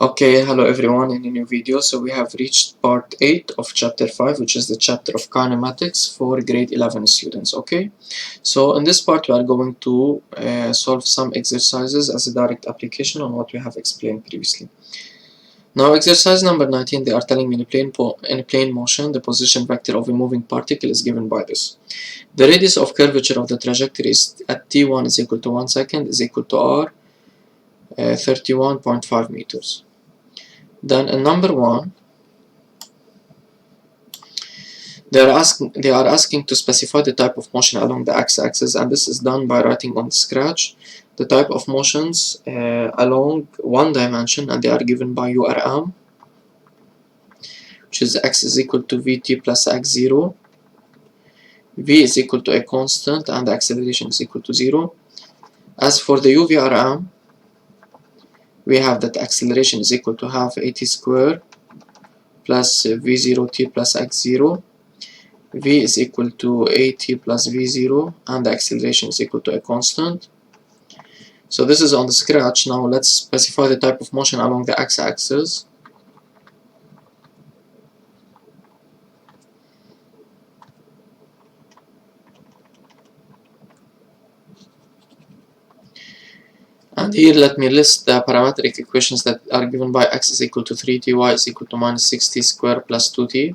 Okay, hello everyone in a new video. So we have reached part 8 of chapter 5, which is the chapter of kinematics for grade 11 students. Okay, so in this part we are going to solve some exercises as a direct application on what we have explained previously. Now exercise number 19, they are telling me in a plane motion the position vector of a moving particle is given by this. The radius of curvature of the trajectory is at t1 is equal to 1 second is equal to r 31.5 meters. Then in number 1, they are asking to specify the type of motion along the x-axis, and this is done by writing on the scratch the type of motions along one dimension, and they are given by URM, which is x is equal to vt plus x0, v is equal to a constant, and the acceleration is equal to 0. As for the UVRM, we have that acceleration is equal to half at squared plus v0t plus x0, v is equal to at plus v0, and the acceleration is equal to a constant. So this is on the scratch. Now let's specify the type of motion along the x-axis. And here let me list the parametric equations that are given by x is equal to 3t, y is equal to minus 6t squared plus 2t.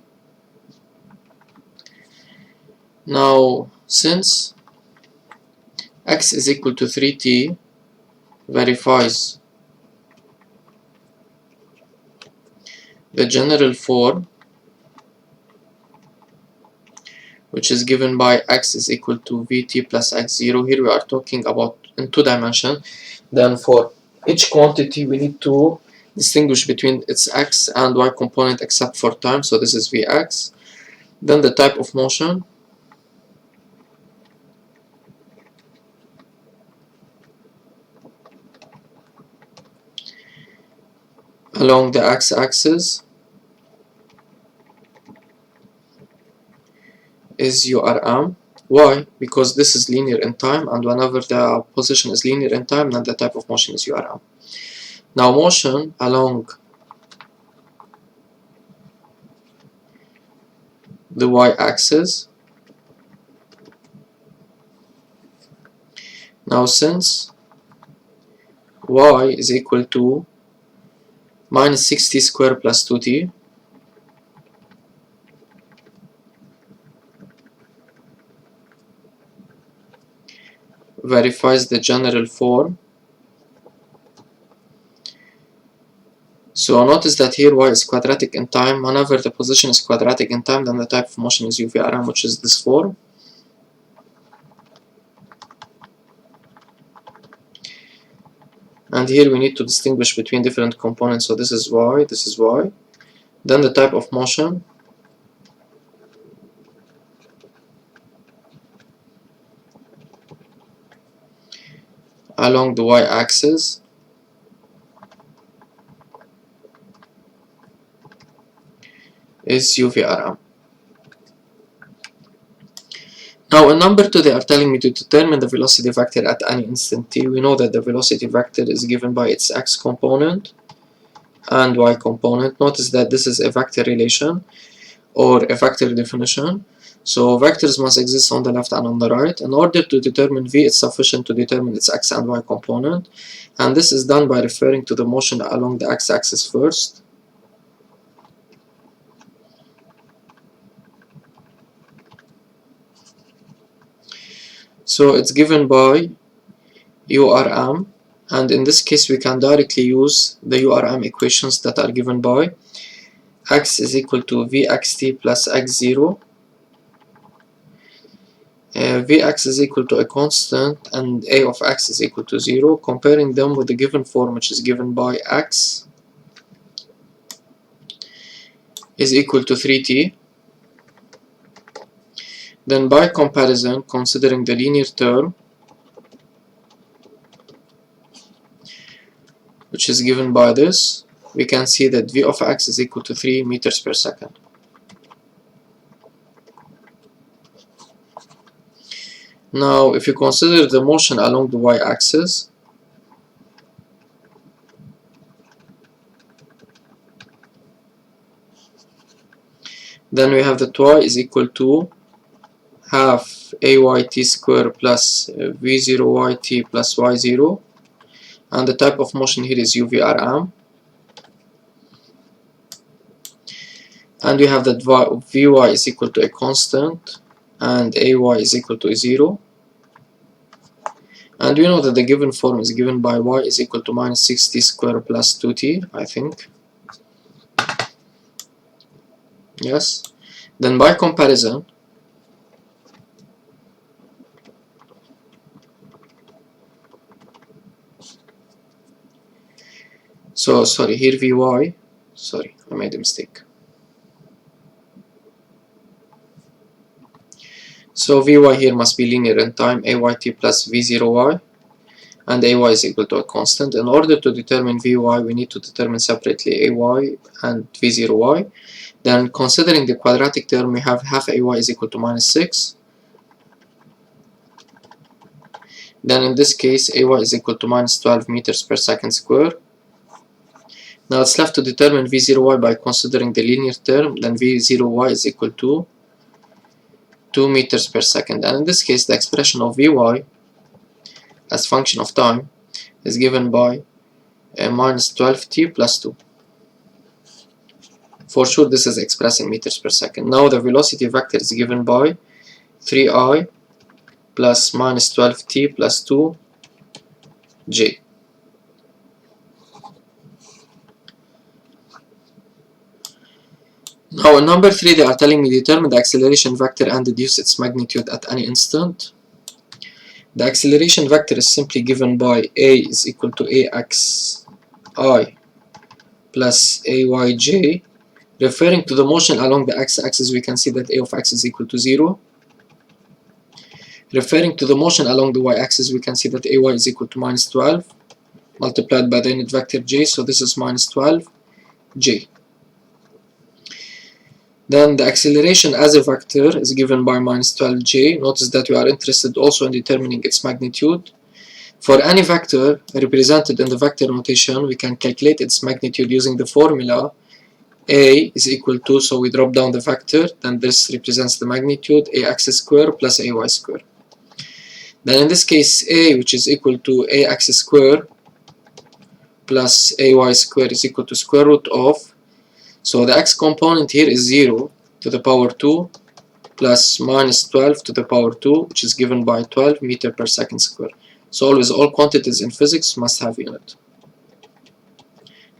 Now since x is equal to 3t verifies the general form, which is given by x is equal to vt plus x0. Here we are talking about in 2 dimensions. Then for each quantity we need to distinguish between its x and y component except for time, so this is vx. Then the type of motion, along the x-axis is URM. Why? Because this is linear in time, and whenever the position is linear in time, then the type of motion is URM. Now motion along the y-axis. Now since y is equal to minus 6t squared plus 2t, verifies the general form. So notice that here y is quadratic in time. Whenever the position is quadratic in time, then the type of motion is UVRM, which is this form. And here we need to distinguish between different components, so this is y, this is y. Then the type of motion along the y-axis is UVRM. Now in number 2 they are telling me to determine the velocity vector at any instant t. We know that the velocity vector is given by its x component and y component. Notice that this is a vector relation or a vector definition. So vectors must exist on the left and on the right. In order to determine v, it's sufficient to determine its x and y component, and this is done by referring to the motion along the x-axis first. So it's given by URM, and in this case we can directly use the URM equations that are given by x is equal to vxt plus x0, vx is equal to a constant, and a of x is equal to 0, comparing them with the given form, which is given by x is equal to 3t. Then by comparison, considering the linear term, which is given by this, we can see that v of x is equal to 3 meters per second. Now if you consider the motion along the y-axis, then we have that y is equal to half ayt square plus v0yt plus y0, and the type of motion here is UVRM, and we have that Vy is equal to a constant and Ay is equal to 0, and we know that the given form is given by y is equal to minus 6t square plus 2t, I think. Yes. Then by comparison, so sorry, here Vy, sorry, I made a mistake. So Vy here must be linear in time, Ayt plus V0y, and Ay is equal to a constant. In order to determine Vy, we need to determine separately Ay and V0y. Then considering the quadratic term, we have half Ay is equal to minus 6. Then in this case, Ay is equal to minus 12 meters per second square. Now it's left to determine V0y by considering the linear term. Then V0y is equal to 2 meters per second, and in this case the expression of Vy as function of time is given by minus 12t plus 2. For sure this is expressed in meters per second. Now the velocity vector is given by 3i plus minus 12t plus 2j. Now in number 3 they are telling me determine the acceleration vector and deduce its magnitude at any instant. The acceleration vector is simply given by a is equal to axi plus ayj. Referring to the motion along the x-axis, we can see that a of x is equal to 0. Referring to the motion along the y-axis, we can see that ay is equal to minus 12 multiplied by the unit vector j, so this is minus 12j. Then the acceleration as a vector is given by minus 12j. Notice that we are interested also in determining its magnitude. For any vector represented in the vector notation, we can calculate its magnitude using the formula a is equal to, so we drop down the vector, then this represents the magnitude, ax square plus ay square. Then in this case, a, which is equal to ax square plus ay square, is equal to square root of, so the x component here is 0 to the power 2 plus minus 12 to the power 2, which is given by 12 meter per second square. So always all quantities in physics must have unit.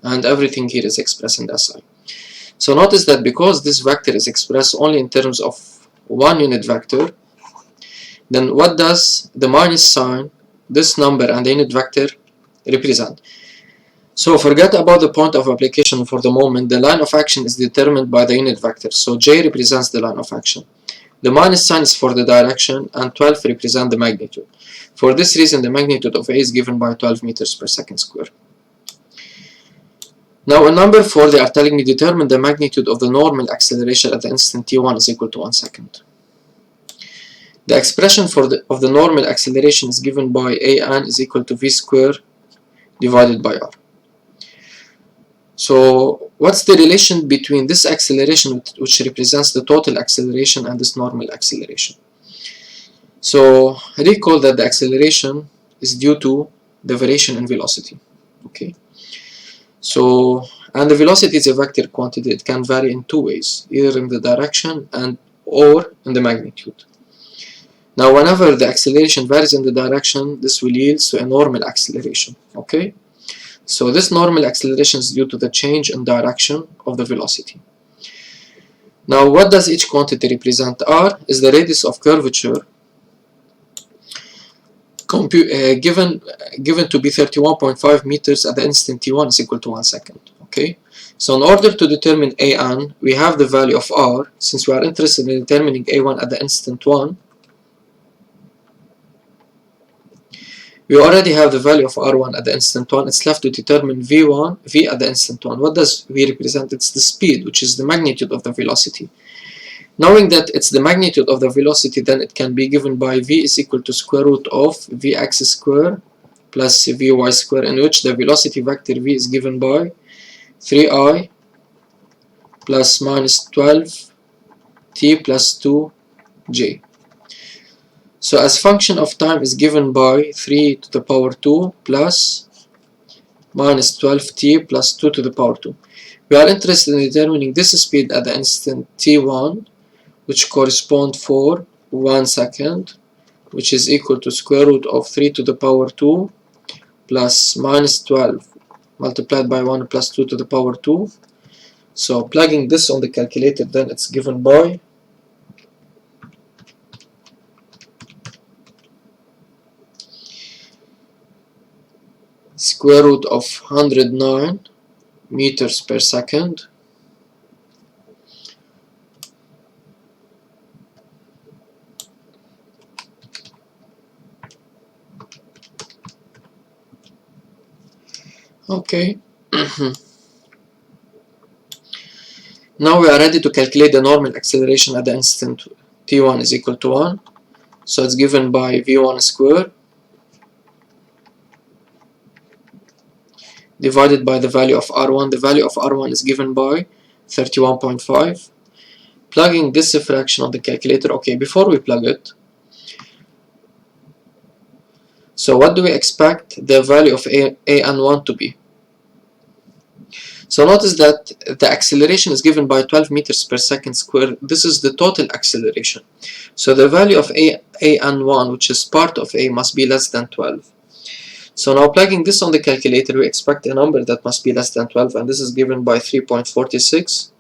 And everything here is expressed in SI. So notice that because this vector is expressed only in terms of one unit vector, then what does the minus sign, this number and the unit vector represent? So forget about the point of application for the moment. The line of action is determined by the unit vector. So j represents the line of action. The minus sign is for the direction, and 12 represents the magnitude. For this reason, the magnitude of A is given by 12 meters per second square. Now in number 4, they are telling me determine the magnitude of the normal acceleration at the instant t1 is equal to 1 second. The expression of the normal acceleration is given by an is equal to v square divided by r. So what's the relation between this acceleration, which represents the total acceleration, and this normal acceleration? So recall that the acceleration is due to the variation in velocity. Okay. So, and the velocity is a vector quantity. It can vary in two ways, either in the direction or in the magnitude. Now whenever the acceleration varies in the direction, this will yield to a normal acceleration. Okay. So this normal acceleration is due to the change in direction of the velocity. Now what does each quantity represent? R is the radius of curvature given to be 31.5 meters at the instant t1 is equal to 1 second. Okay. So in order to determine an, we have the value of r. Since we are interested in determining a1 at the instant 1, we already have the value of r1 at the instant 1. It's left to determine v at the instant 1. What does v represent? It's the speed, which is the magnitude of the velocity. Knowing that it's the magnitude of the velocity, then it can be given by v is equal to square root of vx square plus vy square, in which the velocity vector v is given by 3i plus minus 12t plus 2j. So as function of time is given by 3 to the power 2 plus minus 12t plus 2 to the power 2. We are interested in determining this speed at the instant t1, which correspond for 1 second, which is equal to square root of 3 to the power 2 plus minus 12 multiplied by 1 plus 2 to the power 2. So plugging this on the calculator, then it's given by square root of 109 meters per second okay. Now we are ready to calculate the normal acceleration at the instant t1 is equal to 1. So it's given by v1 square divided by the value of r1. The value of r1 is given by 31.5. Plugging this fraction on the calculator. Okay, before we plug it, so what do we expect the value of a and 1 to be? So notice that the acceleration is given by 12 meters per second square. This is the total acceleration. So the value of a and 1, which is part of a, must be less than 12. So now plugging this on the calculator, we expect a number that must be less than 12, and this is given by 3.46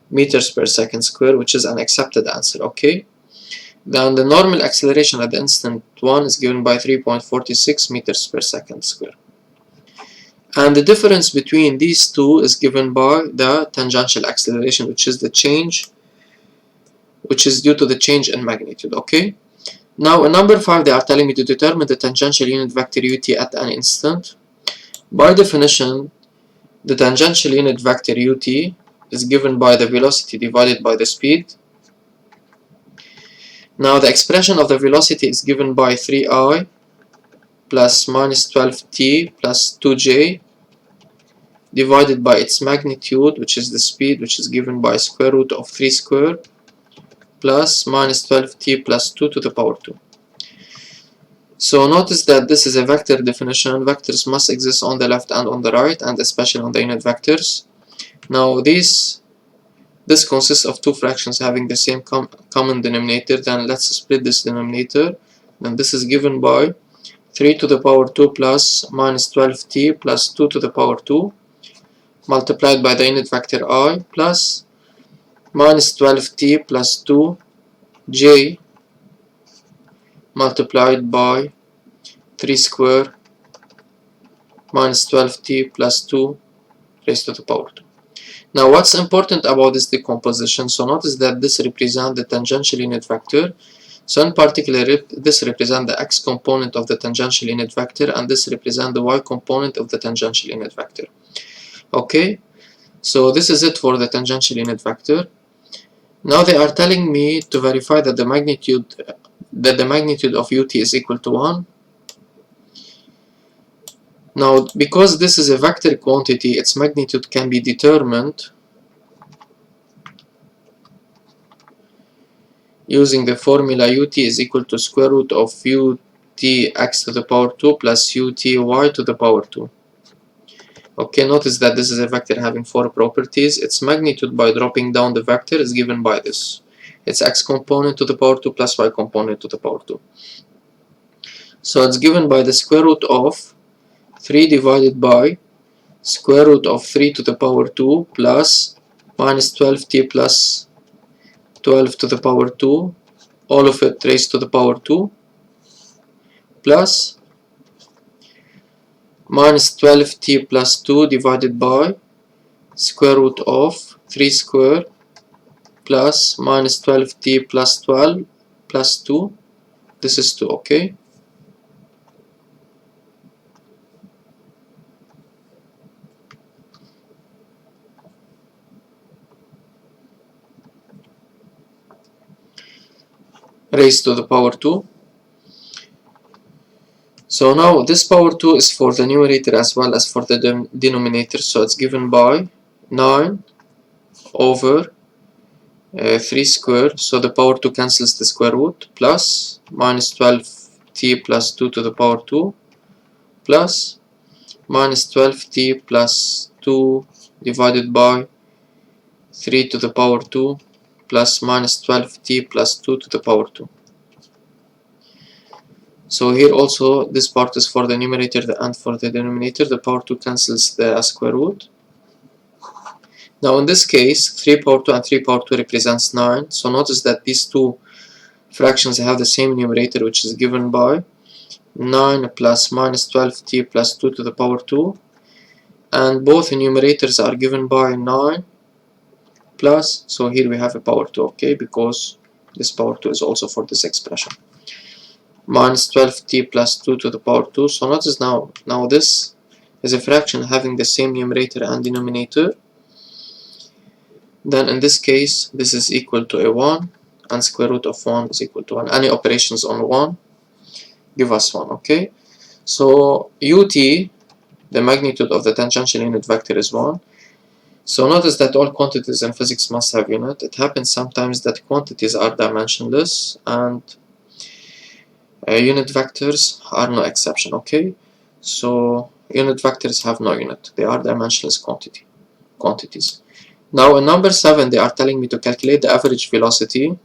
meters per second square, which is an accepted answer, okay? Then the normal acceleration at the instant 1 is given by 3.46 meters per second square. And the difference between these two is given by the tangential acceleration, which is the change, which is due to the change in magnitude, okay? Now in number 5, they are telling me to determine the tangential unit vector ut at an instant. By definition, the tangential unit vector ut is given by the velocity divided by the speed. Now the expression of the velocity is given by 3i plus minus 12t plus 2j divided by its magnitude, which is the speed, which is given by square root of 3 square plus minus 12t plus 2 to the power 2. So notice that this is a vector definition. Vectors must exist on the left and on the right, and especially on the unit vectors. Now this consists of two fractions having the same common denominator. Then let's split this denominator. Then this is given by 3 to the power 2 plus minus 12t plus 2 to the power 2 multiplied by the unit vector I plus minus 12t plus 2j multiplied by 3 square minus 12t plus 2 raised to the power 2. Now what's important about this decomposition, so notice that this represents the tangential unit vector. So in particular, this represents the x component of the tangential unit vector, and this represents the y component of the tangential unit vector. Okay, so this is it for the tangential unit vector. Now they are telling me to verify that the magnitude of ut is equal to 1. Now because this is a vector quantity, its magnitude can be determined using the formula ut is equal to square root of ut x to the power 2 plus ut y to the power 2. Okay, notice that this is a vector having four properties. Its magnitude by dropping down the vector is given by this. Its x component to the power 2 plus y component to the power 2. So it's given by the square root of 3 divided by square root of 3 to the power 2 plus minus 12t plus 12 to the power 2, all of it raised to the power 2, plus minus 12t plus 2 divided by square root of 3 square plus minus 12t plus 12 plus 2. This is 2, okay? raised to the power 2. So now this power 2 is for the numerator as well as for the denominator, so it's given by 9 over 3 square, so the power 2 cancels the square root, plus minus 12t plus 2 to the power 2 plus minus 12t plus 2 divided by 3 to the power 2 plus minus 12t plus 2 to the power 2. So here also this part is for the numerator and for the denominator. The power 2 cancels the square root. Now in this case 3 power 2 and 3 power 2 represents 9. So notice that these two fractions have the same numerator, which is given by 9 plus minus 12t plus 2 to the power 2, and both numerators are given by 9 plus, so here we have a power 2, okay, because this power 2 is also for this expression, minus 12t plus 2 to the power 2. So notice now this is a fraction having the same numerator and denominator. Then in this case this is equal to a 1, and square root of 1 is equal to 1. Any operations on 1 give us 1, okay. So ut, the magnitude of the tangential unit vector, is 1. So notice that all quantities in physics must have unit. It happens sometimes that quantities are dimensionless, and unit vectors are no exception, okay. So unit vectors have no unit, they are dimensionless quantities. Now in number 7 they are telling me to calculate the average velocity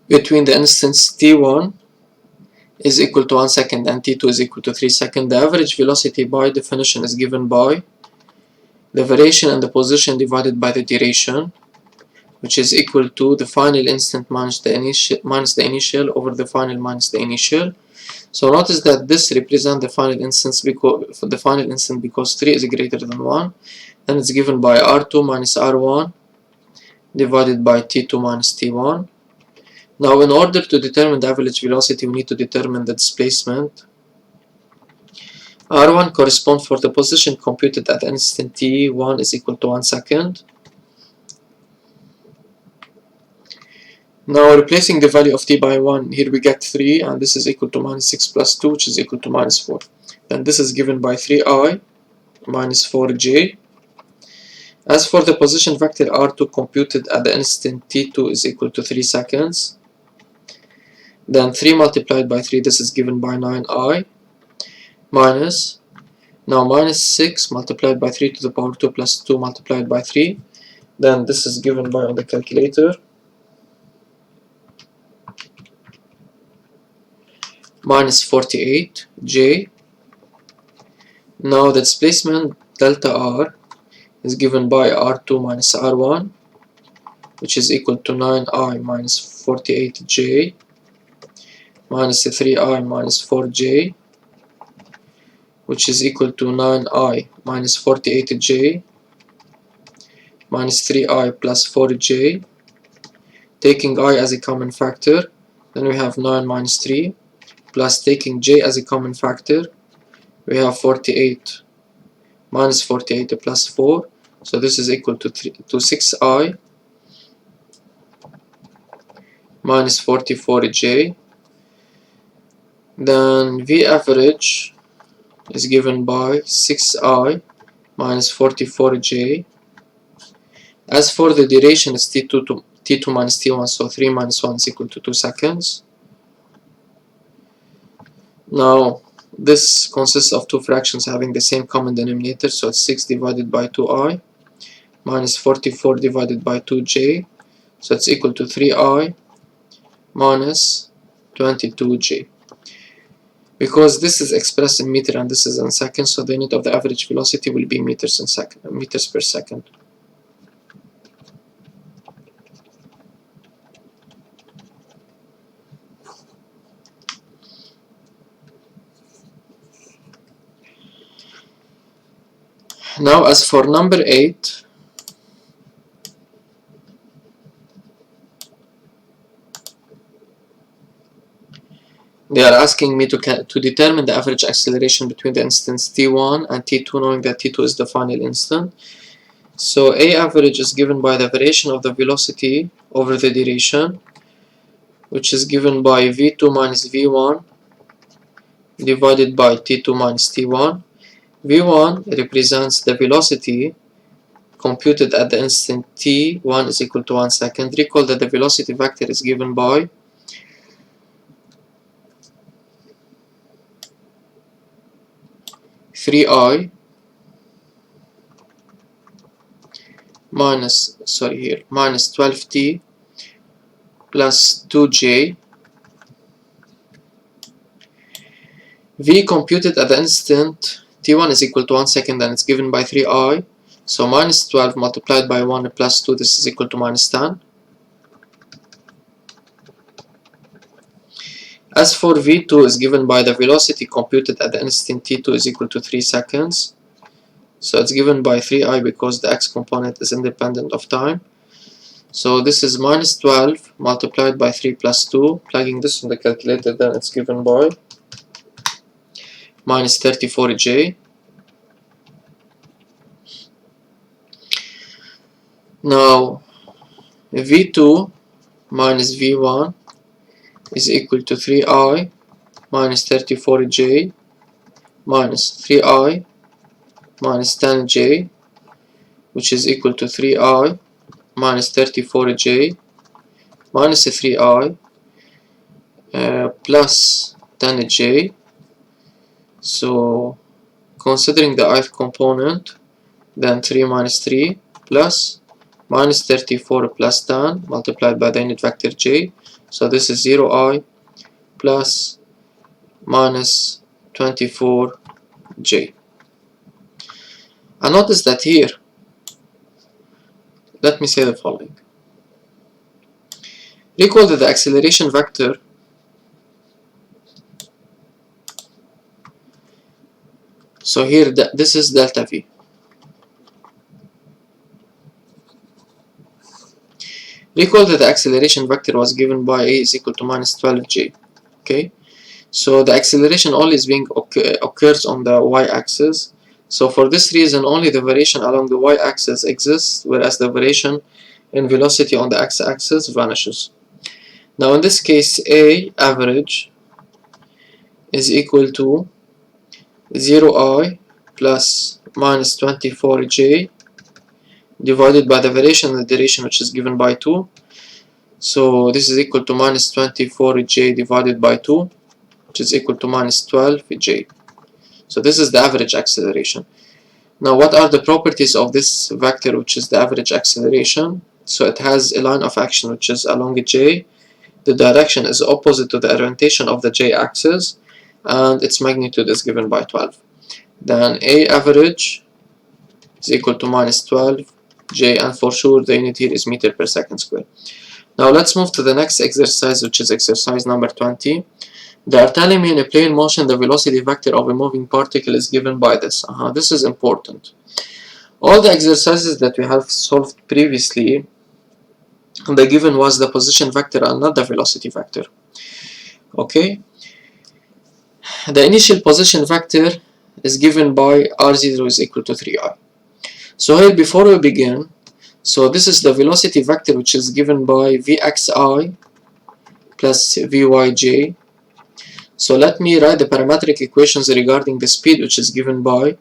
between the instants t1 is equal to 1 second and t2 is equal to 3 seconds. The average velocity by definition is given by the variation in the position divided by the duration, which is equal to the final instant minus the initial over the final minus the initial. So notice that this represents the final instant because 3 is greater than 1, and it's given by r2 minus r1 divided by t2 minus t1. Now in order to determine the average velocity we need to determine the displacement. r1 corresponds for the position computed at instant t1 is equal to 1 second. Now replacing the value of t by 1, here we get 3, and this is equal to minus 6 plus 2, which is equal to minus 4. Then this is given by 3i minus 4j. As for the position vector r2 computed at the instant t2 is equal to 3 seconds. Then 3 multiplied by 3, this is given by 9i minus, now minus 6 multiplied by 3 to the power 2 plus 2 multiplied by 3. Then this is given by, on the calculator, minus 48j. Now the displacement delta r is given by r2 minus r1, which is equal to 9i minus 48j minus 3i minus 4j, which is equal to 9i minus 48j minus 3i plus 4j. Taking I as a common factor, then we have 9 minus 3, plus taking j as a common factor, we have 48 minus 48 plus 4, so this is equal to 6i minus 44j. Then V average is given by 6i minus 44j. As for the duration, it's t2 minus t1, so 3 minus 1 is equal to 2 seconds. Now this consists of two fractions having the same common denominator, so it's 6 divided by 2i minus 44 divided by 2j, so it's equal to 3i minus 22j. Because this is expressed in meter and this is in seconds, so the unit of the average velocity will be meters per second. Now as for number 8, they are asking me to determine the average acceleration between the instants t1 and t2, knowing that t2 is the final instant. So A average is given by the variation of the velocity over the duration, which is given by v2 minus v1 divided by t2 minus t1. v1 represents the velocity computed at the instant t1 is equal to 1 second. Recall that the velocity vector is given by minus 12t plus 2j. V computed at the instant t1 is equal to 1 second, and it's given by 3i. So minus 12 multiplied by 1 plus 2, this is equal to minus 10. As for v2 is given by the velocity computed at the instant t2 is equal to 3 seconds. So it's given by 3i because the x component is independent of time. So this is minus 12 multiplied by 3 plus 2. Plugging this in the calculator, then it's given by minus 34j. Now v2 minus v1 is equal to 3i minus 34j minus 3i minus 10j, which is equal to 3i minus 34j minus 3i plus 10j. So considering the ith component, then 3 minus 3 plus minus 34 plus 10 multiplied by the unit vector j. So this is 0i plus minus 24j. And notice that here, let me say the following. Recall that the acceleration vector so here this is delta v. Recall that the acceleration vector was given by a is equal to minus 12j. Okay, so the acceleration always occurs on the y-axis. So for this reason, only the variation along the y-axis exists, whereas the variation in velocity on the x-axis vanishes. Now in this case, a average is equal to 0i plus minus 24j divided by the variation in the duration, which is given by 2. So this is equal to minus 24j divided by 2, which is equal to minus 12j. So this is the average acceleration. Now what are the properties of this vector, which is the average acceleration? So it has a line of action which is along j. The direction is opposite to the orientation of the j-axis, and its magnitude is given by 12. Then a average is equal to minus 12j, and for sure the unit here is meter per second square. Now let's move to the next exercise, which is exercise number 20. They are telling me in a plane motion the velocity vector of a moving particle is given by this. This is important. All the exercises that we have solved previously, the given was the position vector and not the velocity vector. Okay, the initial position vector is given by r0 is equal to 3i. So here, before we begin, so this is the velocity vector, which is given by vxi plus vyj. So let me write the parametric equations regarding the speed, which is given by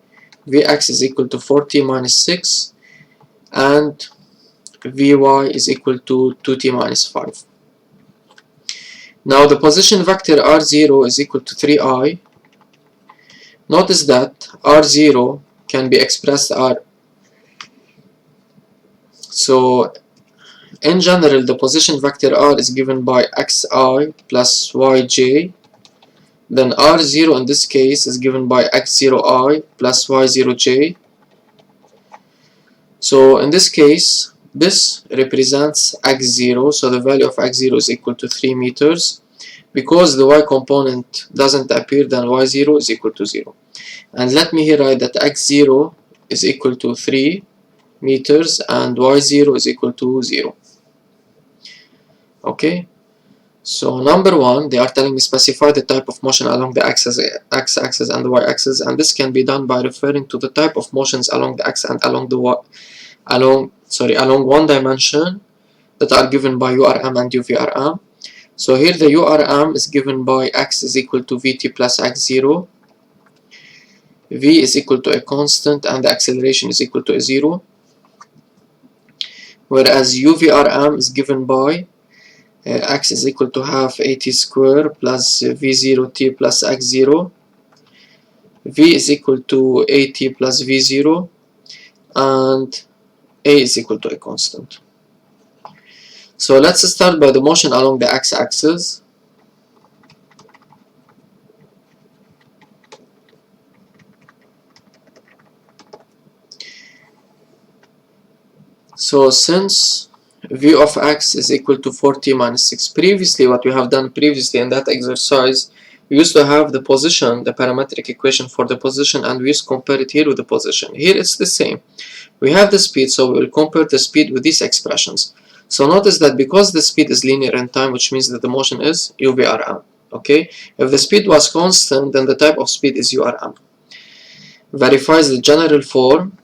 vx is equal to 4t minus 6 and vy is equal to 2t minus 5. Now the position vector r0 is equal to 3i. Notice that r0 can be expressed so in general the position vector r is given by xi plus yj. Then r0 in this case is given by x0i plus y0j. So in this case, this represents x0, so the value of x0 is equal to 3 meters. Because the y component doesn't appear, then y0 is equal to 0. And let me here write that x0 is equal to 3 meters and y0 is equal to 0. Okay, So number one, they are telling me specify the type of motion along the x-axis and the y-axis, and this can be done by referring to the type of motions along the x and along the along one dimension that are given by URM and UVRM. So here the URM is given by x is equal to vt plus x0, v is equal to a constant, and the acceleration is equal to a 0, whereas UVRM is given by x is equal to half at square plus v0t plus x0, v is equal to at plus v0, and a is equal to a constant. So let's start by the motion along the x-axis. So since v of x is equal to 4t minus 6, previously what we have done previously in that exercise, we used to have the position, the parametric equation for the position, and we used to compare it here with the position. Here it's the same. We have the speed, so we will compare the speed with these expressions. So notice that because the speed is linear in time, which means that the motion is UVRM. Okay? If the speed was constant, then the type of speed is URM. Verifies the general form.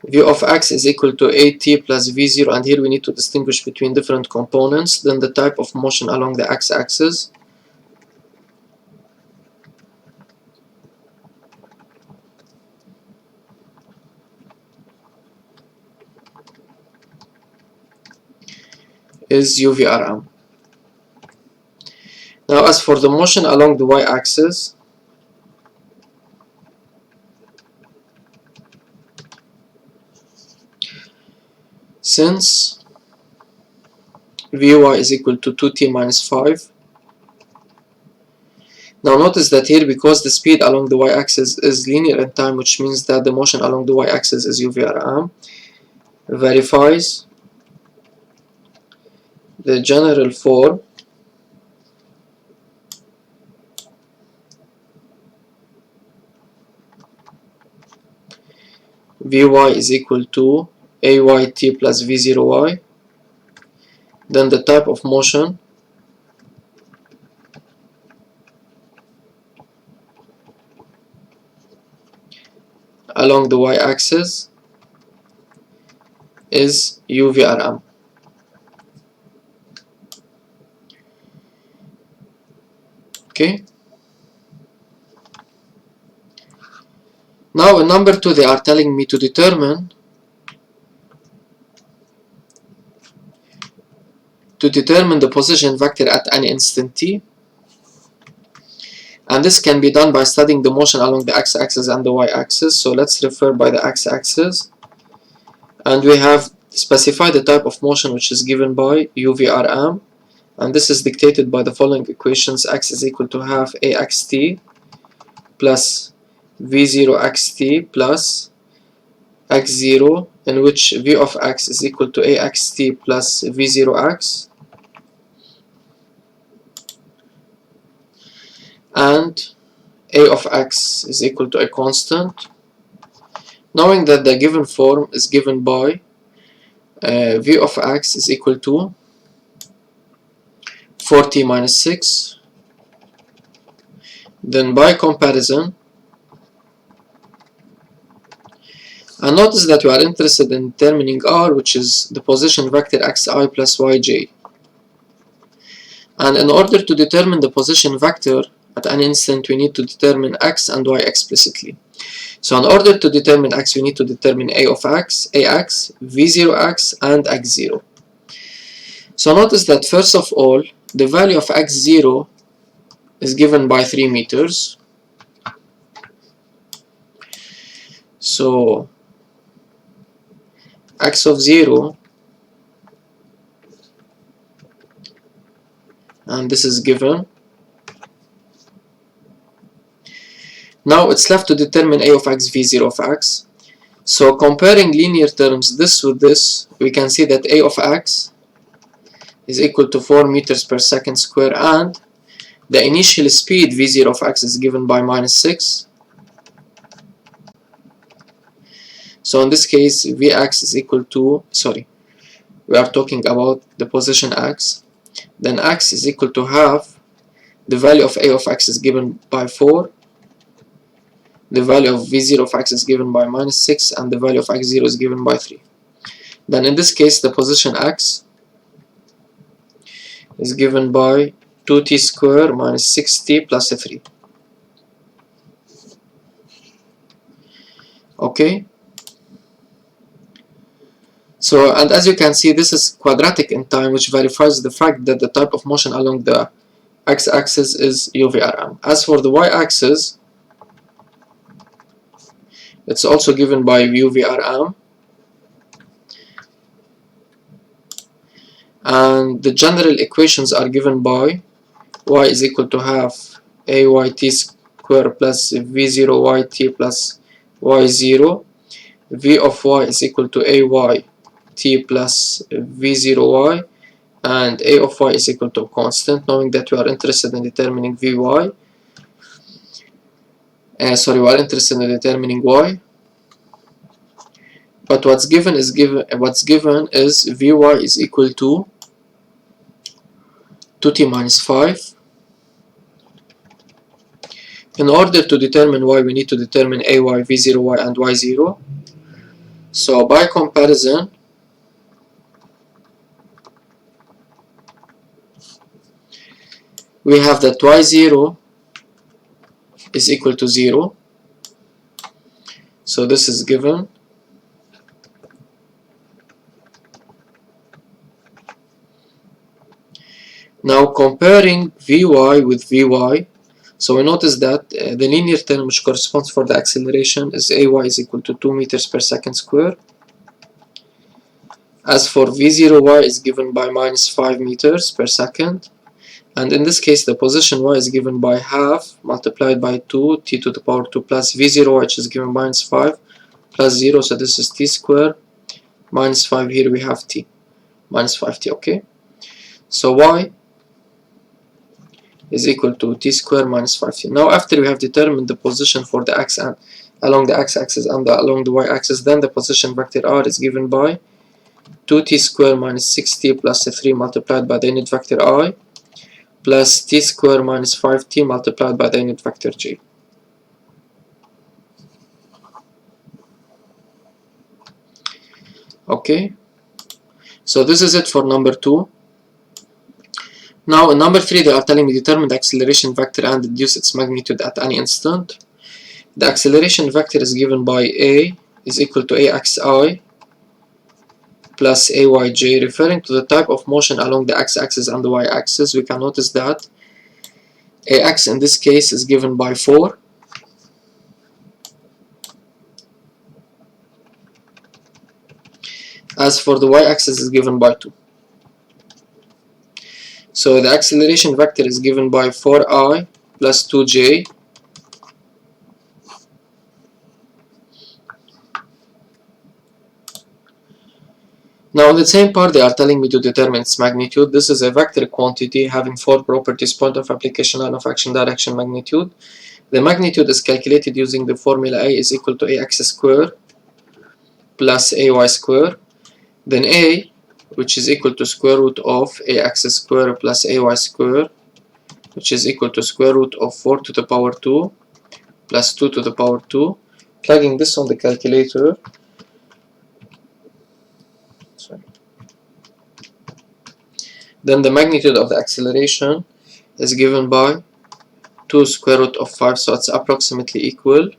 V of x is equal to at plus v0, and here we need to distinguish between different components. Then the type of motion along the x-axis is UVRM. Now as for the motion along the y-axis, since Vy is equal to 2t minus 5, now notice that here, because the speed along the y-axis is linear in time, which means that the motion along the y-axis is UVRM, verifies the general form Vy is equal to ayt plus v0y. Then the type of motion along the y-axis is UVRM. Okay. Now in number 2, they are telling me to determine the position vector at any instant t, and this can be done by studying the motion along the x-axis and the y-axis. So let's refer by the x-axis, and we have specified the type of motion which is given by UVRM, and this is dictated by the following equations: x is equal to half axt plus v0xt plus x0, in which v of x is equal to axt plus v0x, and a of x is equal to a constant, knowing that the given form is given by v of x is equal to 4t minus 6. Then by comparison, and notice that we are interested in determining r, which is the position vector xi plus yj. And in order to determine the position vector at an instant, we need to determine x and y explicitly. So in order to determine x, we need to determine a of x, ax, v0x, and x0. So notice that first of all, the value of x0 is given by 3 meters. So x of 0, and this is given. Now it's left to determine a of x, v0 of x. So comparing linear terms, this with this, we can see that a of x is equal to 4 meters per second square, and the initial speed v0 of x is given by minus 6. So in this case, Vx is equal to, sorry, we are talking about the position x. Then x is equal to half the value of a of x is given by 4, the value of v0 of x is given by minus 6, and the value of x0 is given by 3. Then in this case, the position x is given by 2t squared minus 6t plus 3. Okay, so, and as you can see, this is quadratic in time, which verifies the fact that the type of motion along the x-axis is UVRM. As for the y-axis, it's also given by UVRM, and the general equations are given by y is equal to half ayt squared plus v0yt plus y0, v of y is equal to ayt plus v0y, and a of y is equal to a constant, knowing that we are interested in determining vy. We are interested in determining y, but what's given is vy is equal to 2t minus 5. In order to determine y, we need to determine ay, v0y, and y0. So by comparison, we have that y0 is equal to 0. So this is given. Now comparing Vy with Vy, so we notice that the linear term which corresponds for the acceleration is Ay is equal to 2 meters per second square. As for V0y is given by minus 5 meters per second. And in this case, the position y is given by half multiplied by 2 t to the power 2 plus v0 which is given minus 5 plus 0, so this is t squared minus 5, here we have t minus 5t. Okay, so y is equal to t squared minus 5t. Now after we have determined the position for the x and along the x-axis and along the y-axis, then the position vector r is given by 2t squared minus 6t plus 3 multiplied by the unit vector I plus t squared minus 5t multiplied by the unit vector j. Okay, so this is it for number 2. Now in number 3, they are telling me determine the acceleration vector and deduce its magnitude at any instant. The acceleration vector is given by a is equal to axi plus ayj. Referring to the type of motion along the x-axis and the y-axis, we can notice that ax in this case is given by 4, as for the y-axis is given by 2. So the acceleration vector is given by 4i plus 2j Now in the same part they are telling me to determine its magnitude. This is a vector quantity having 4 properties: point of application, line of action, direction, magnitude. The magnitude is calculated using the formula A is equal to ax squared plus ay squared. Then A, which is equal to square root of ax squared plus ay squared, which is equal to square root of 4 to the power 2 plus 2 to the power 2. Plugging this on the calculator, then the magnitude of the acceleration is given by 2 square root of 5, so it's approximately equal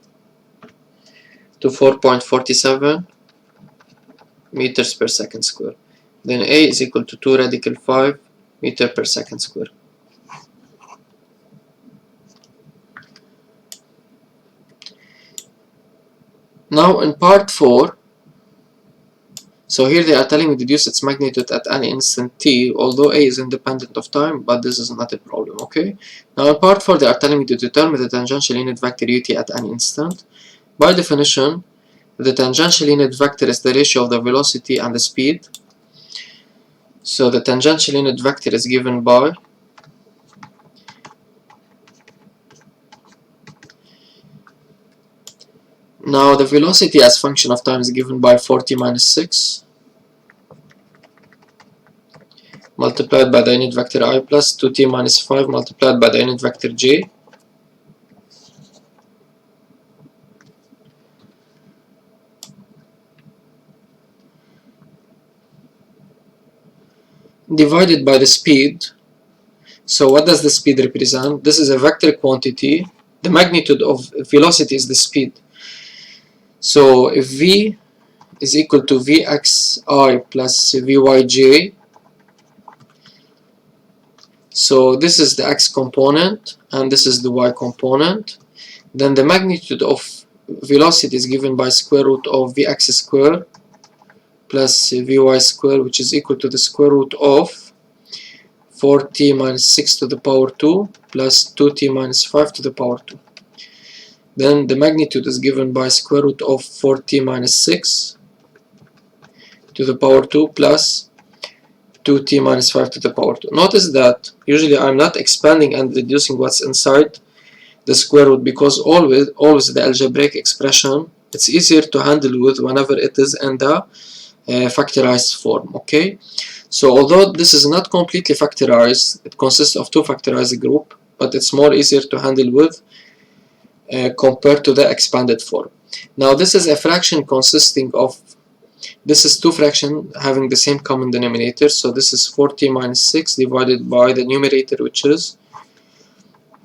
to 4.47 meters per second square. Then A is equal to 2 radical 5 meter per second square. Now in part 4, so here they are telling me to deduce its magnitude at any instant t, although A is independent of time, but this is not a problem, okay? Now in part 4 they are telling me to determine the tangential unit vector ut at any instant. By definition, the tangential unit vector is the ratio of the velocity and the speed. So the tangential unit vector is given by Now the velocity as function of time is given by 4t minus 6 multiplied by the unit vector I plus 2t minus 5 multiplied by the unit vector j divided by the speed. So what does the speed represent? This is a vector quantity. The magnitude of velocity is the speed. So if v is equal to vxi plus vyj, so this is the x component and this is the y component, then the magnitude of velocity is given by square root of vx square plus vy square, which is equal to the square root of 4t minus 6 to the power 2 plus 2t minus 5 to the power 2. Then the magnitude is given by square root of 4t minus 6 to the power 2 plus 2t minus 5 to the power 2. Notice that usually I'm not expanding and reducing what's inside the square root, because always the algebraic expression, it's easier to handle with whenever it is in the factorized form. Okay, so although this is not completely factorized, it consists of two factorized group, but it's more easier to handle with compared to the expanded form. Now this is a fraction consisting of, this is two fractions having the same common denominator, so this is 4t minus 6 divided by the numerator, which is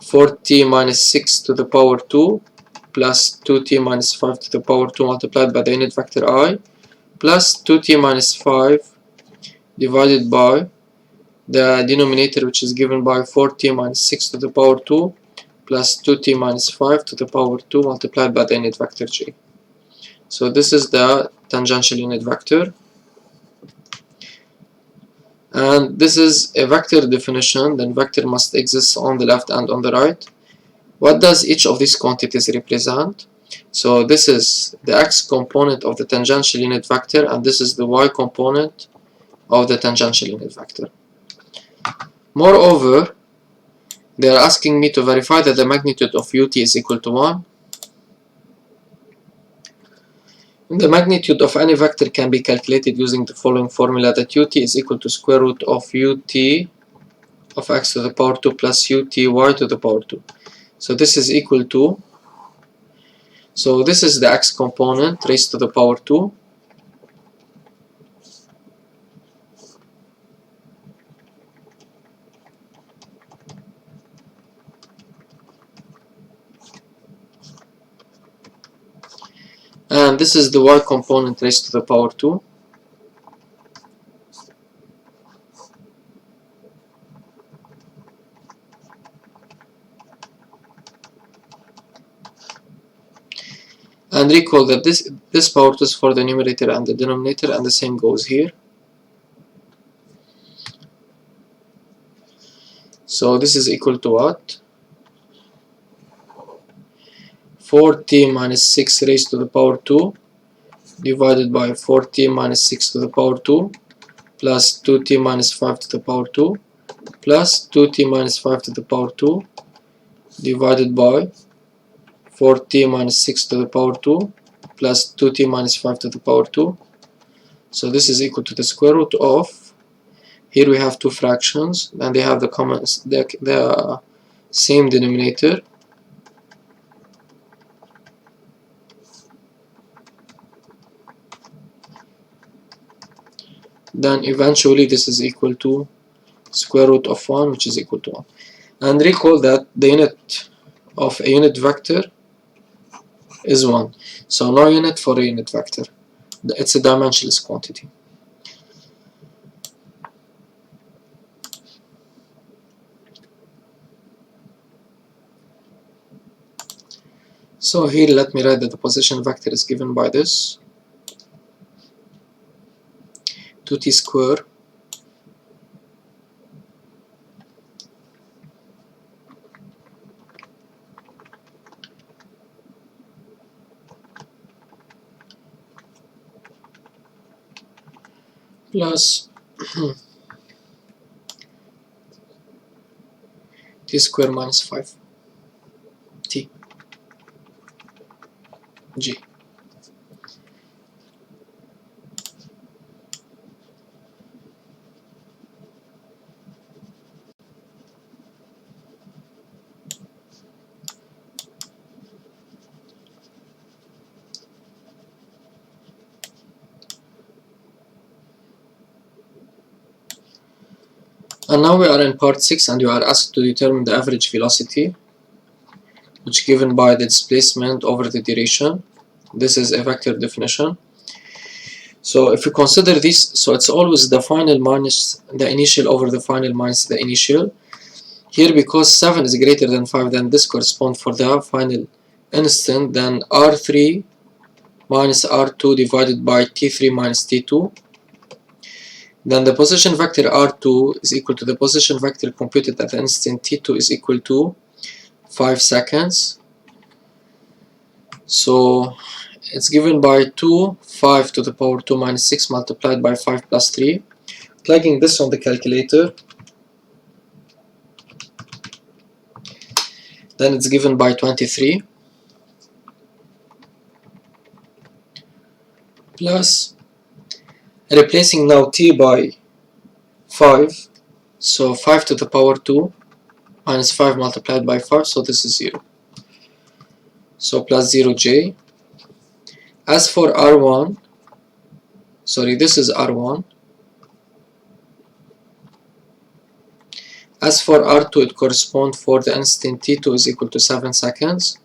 4t minus 6 to the power 2 plus 2t minus 5 to the power 2 multiplied by the unit vector I plus 2t minus 5 divided by the denominator, which is given by 4t minus 6 to the power 2 plus 2t minus 5 to the power 2 multiplied by the unit vector j. So this is the tangential unit vector, and this is a vector definition. Then vector must exist on the left and on the right. What does each of these quantities represent? So this is the x component of the tangential unit vector, and this is the y component of the tangential unit vector. Moreover, they are asking me to verify that the magnitude of ut is equal to 1. The magnitude of any vector can be calculated using the following formula, that ut is equal to square root of ut of x to the power 2 plus uty to the power 2. So this is equal to, so this is the x component raised to the power 2 and this is the y component raised to the power 2 and recall that this power 2 is for the numerator and the denominator, and the same goes here. So this is equal to what? 4t minus 6 raised to the power 2 divided by 4t minus 6 to the power 2 plus 2t minus 5 to the power 2 plus 2t minus 5 to the power 2 divided by 4t minus 6 to the power 2 plus 2t minus 5 to the power 2. So this is equal to the square root of, here we have two fractions and they have the common, the same denominator, then eventually this is equal to square root of 1, which is equal to 1. And recall that the unit of a unit vector is 1. So no unit for a unit vector. It's a dimensionless quantity. So here let me write that the position vector is given by this 2t square plus t square minus 5 t g. And now we are in part 6 and you are asked to determine the average velocity, which is given by the displacement over the duration. This is a vector definition. So if you consider this, so it's always the final minus the initial over the final minus the initial. Here, because 7 is greater than 5, then this corresponds for the final instant, then R3 minus R2 divided by T3 minus T2. Then the position vector R2 is equal to the position vector computed at the instant T2 is equal to 5 seconds. So it's given by 2, 5 to the power 2 minus 6 multiplied by 5 plus 3. Plugging this on the calculator, then it's given by 23 plus, replacing now t by 5, so 5 to the power 2 minus 5 multiplied by 5, so this is 0. So plus 0j. As for R1, sorry, this is R1. As for R2, it corresponds for the instant T2 is equal to 7 seconds.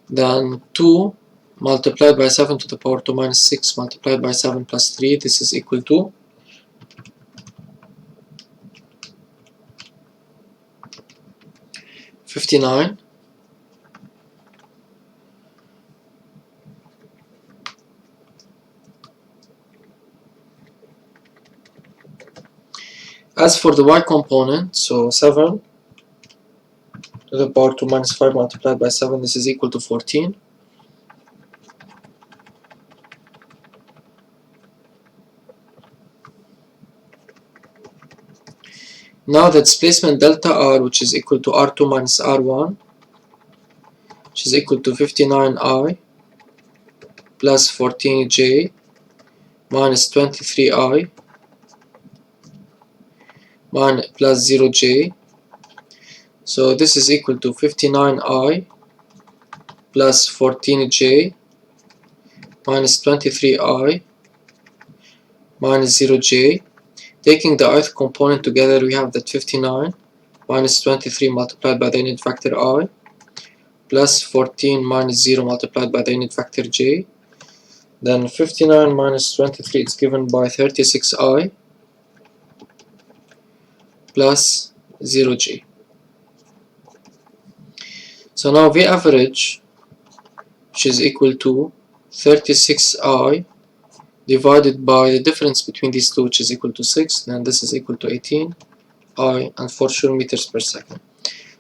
Then 2 multiplied by 7 to the power 2 minus 6 multiplied by 7 plus 3, this is equal to 59. As for the y component, so 7 to the power 2 minus 5 multiplied by 7, this is equal to 14. Now the displacement delta r, which is equal to r2 minus r1, which is equal to 59i plus 14j minus 23i plus 0j. So this is equal to 59i plus 14j minus 23i minus 0j. Taking the ith component together, we have that 59 minus 23 multiplied by the unit vector I plus 14 minus 0 multiplied by the unit vector j. Then 59 minus 23 is given by 36i plus 0j. So now V average, which is equal to 36i divided by the difference between these two, which is equal to 6, then this is equal to 18i, and for sure meters per second.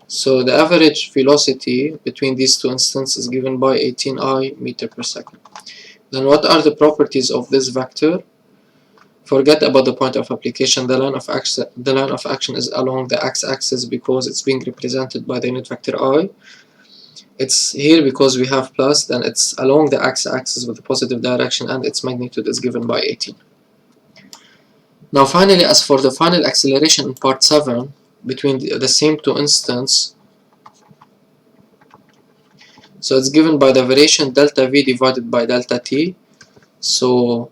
So the average velocity between these two instances is given by 18i meter per second. Then what are the properties of this vector? Forget about the point of application. The line of action is along the x-axis because it's being represented by the unit vector I. It's here because we have plus, then it's along the x-axis with the positive direction, and its magnitude is given by 18. Now finally, as for the final acceleration in part 7 between the same two instances, so it's given by the variation delta v divided by delta t. So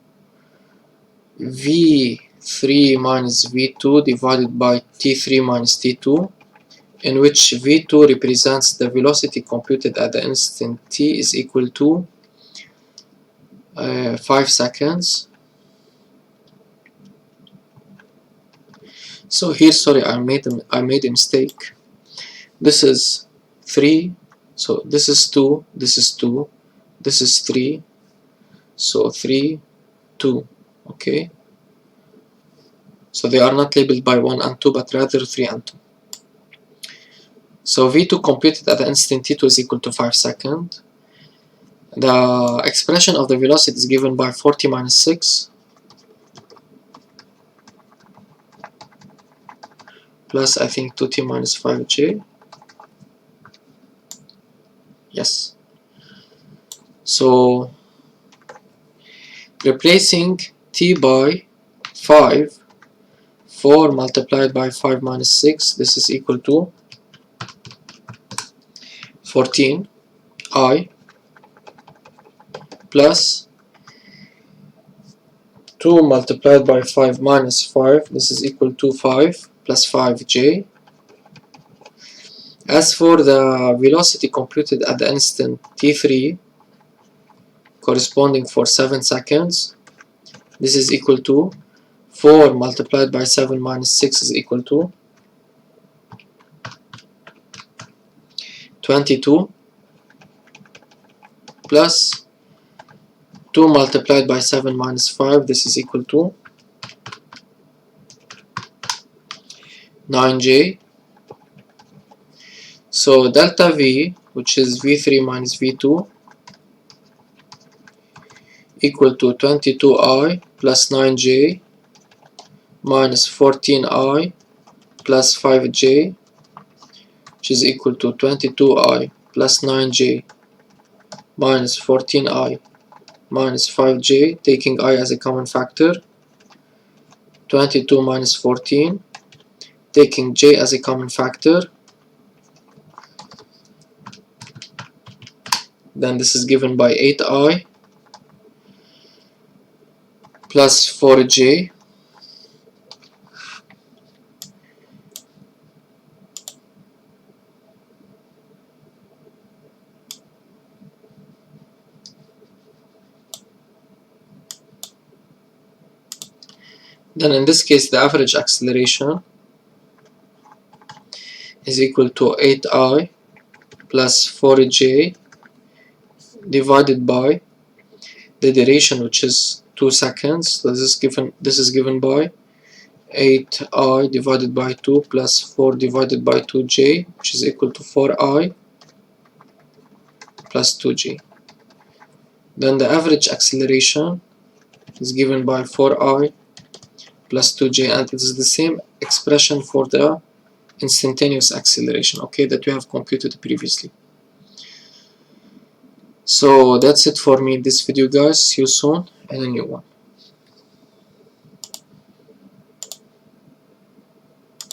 v3 minus v2 divided by t3 minus t2, in which v2 represents the velocity computed at the instant t is equal to 5 seconds. So here, sorry, I made a mistake. This is 3, so this is 2, this is 2, this is 3, so 3, 2, okay. So they are not labeled by 1 and 2, but rather 3 and 2. So v2 computed at the instant t2 is equal to 5 seconds. The expression of the velocity is given by 40 minus 6 plus, I think, 2t minus 5j. Yes. So replacing t by 5, 4 multiplied by 5 minus 6, this is equal to 14i plus 2 multiplied by 5 minus 5, this is equal to 5 plus 5j. As for the velocity computed at the instant t3 corresponding for 7 seconds, this is equal to 4 multiplied by 7 minus 6 is equal to 22 plus 2 multiplied by 7 minus 5, this is equal to 9j. So delta V, which is V3 minus V2, equal to 22i plus 9j minus 14i plus 5j, which is equal to 22i plus 9j minus 14i minus 5j, taking I as a common factor, 22 minus 14, taking j as a common factor, then this is given by 8i plus 4j then in this case the average acceleration is equal to 8i plus 4j divided by the duration, which is 2 seconds. So this is given by 8i divided by 2 plus 4 divided by 2j, which is equal to 4i plus 2j. Then the average acceleration is given by 4i plus 2j, and it is the same expression for the instantaneous acceleration, okay, that we have computed previously. So that's it for me in this video, guys. See you soon in a new one.